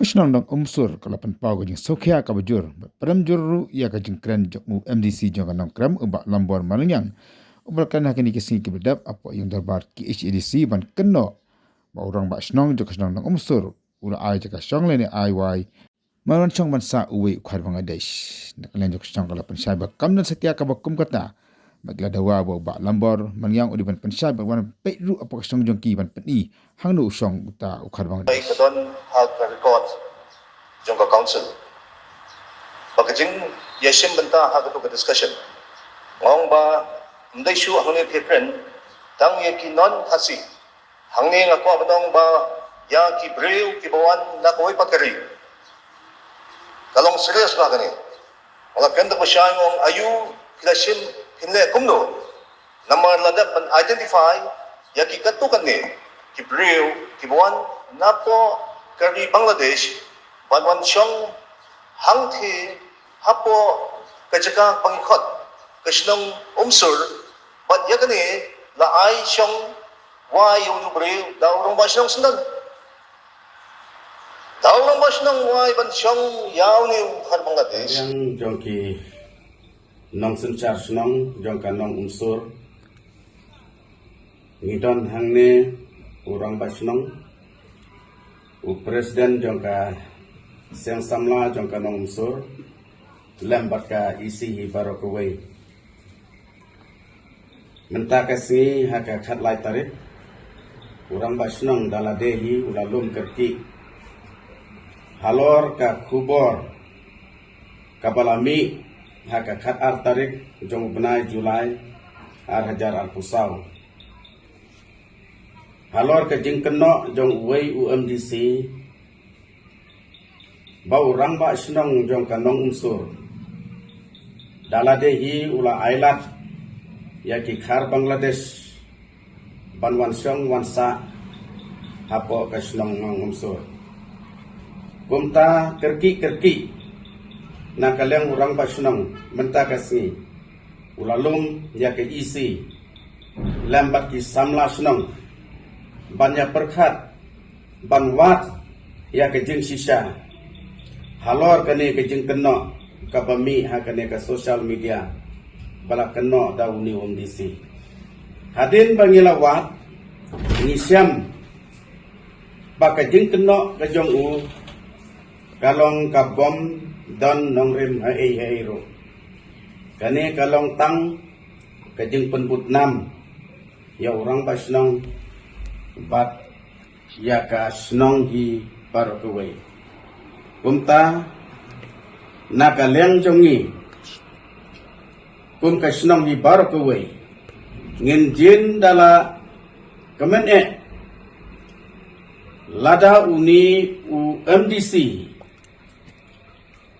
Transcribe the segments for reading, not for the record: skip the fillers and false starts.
Kushnang dang umsur kalapan pau gajing sokhya ka bajur param jurru ya gajing kran jokmu MDC jong kanang kram ubak lambor malangyang ubal kan hakini kising kibedap apa yung darbar ki HEDC ban kenno ba orang ba snong jok kushnang dang umsur ula ai jaka shong lene ai wai maran chong ban sa uwe ukhar Bangladesh nakalen jok kushnang kalapan syaiba kamnan setia ka bakum kata magla dawa ba lambor malangyang udiban pensai ba wan peru apa kushnang jong ki ban peni hangnu usong uta ukhar Bangladesh Kadon hag record jongka council. Bagajing yesim benta hag to discussion. Ngong ba ndai shu hangni thekren tang ye ki non khasi. Hangni ngako abdong ba ya ki breu ki bawan na koi pakari. Kalong serius ba gani. Wala kenda ko siya ngong ayu kilasim hinle kumno. Namar ladap ban identify ya ki katukan ni ki breu ki bawan na po kari Bangladesh banwan siyang hangti hapo kajaka pangikot kasnong umsur bat yagani laay siyang wayo nubre daurong ba siyang sundan daurong ba siyang way ban siyang yaw ni har Bangladesh yang jongki nong sencar senong jongka nong umsur ngidon hangne urang basnong u presiden jongka Siang samla jongka nong umsur lembat ka isi hi barokowai menta kasi haka khat lai tarit urang basnong daladehi ulalum kerki halor ka khubor kabalami haka khat ar tarik jong benai Julai ar hajar al pusau halor ka jingkeno jong uwei UMDC bau ramba senong jong kanong umsur daladehi ula ailat yaki khar Bangladesh banwan syong wansa hapo ka senong ng umsur kumta kerki na kaleng urang ba senong menta kasi ulalum yaki isi lambat ki samla senong banyak perkhat banwat yaki jing sisa halor kene ke jeng keno ka bami ha kene ka social media bala keno dauni UMDC hadin bangilawat ngisyam baka jeng keno ka jong u kalong ka bom don nongrim hai ro kane kalong tang ka jeng penputnam ya orang basnong bat ya ka snong hi parokowai kumta nakaleng jongi kum kasnong hi barokowai ngin jin dala kemen lada uni UMDC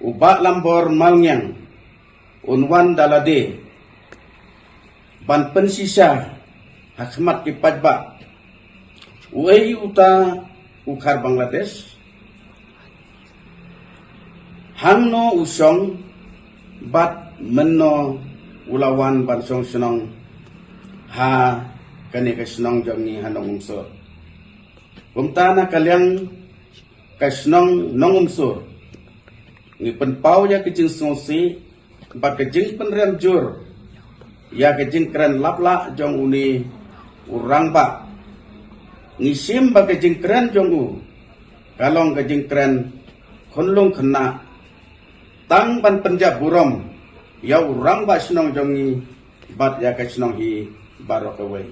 ubak lambor malnyang unwan dalade ban pensisa hakmat ki pajba uei uta ukhar Bangladesh hangno usong bat menno ulawan bansong senong ha kani kasnong jongi hanong umsur kumtana kalyang kasnong nong umsur ni penpau ya kejing sonsi bat kejing penrem jur ya kejing keren lapla jong uni urang ba ngisim ba kejing keren jong u kalong kejing keren khonlong khna tang ban penjab burom ya urang ba senong jongi bat ya ka senong hi barokawai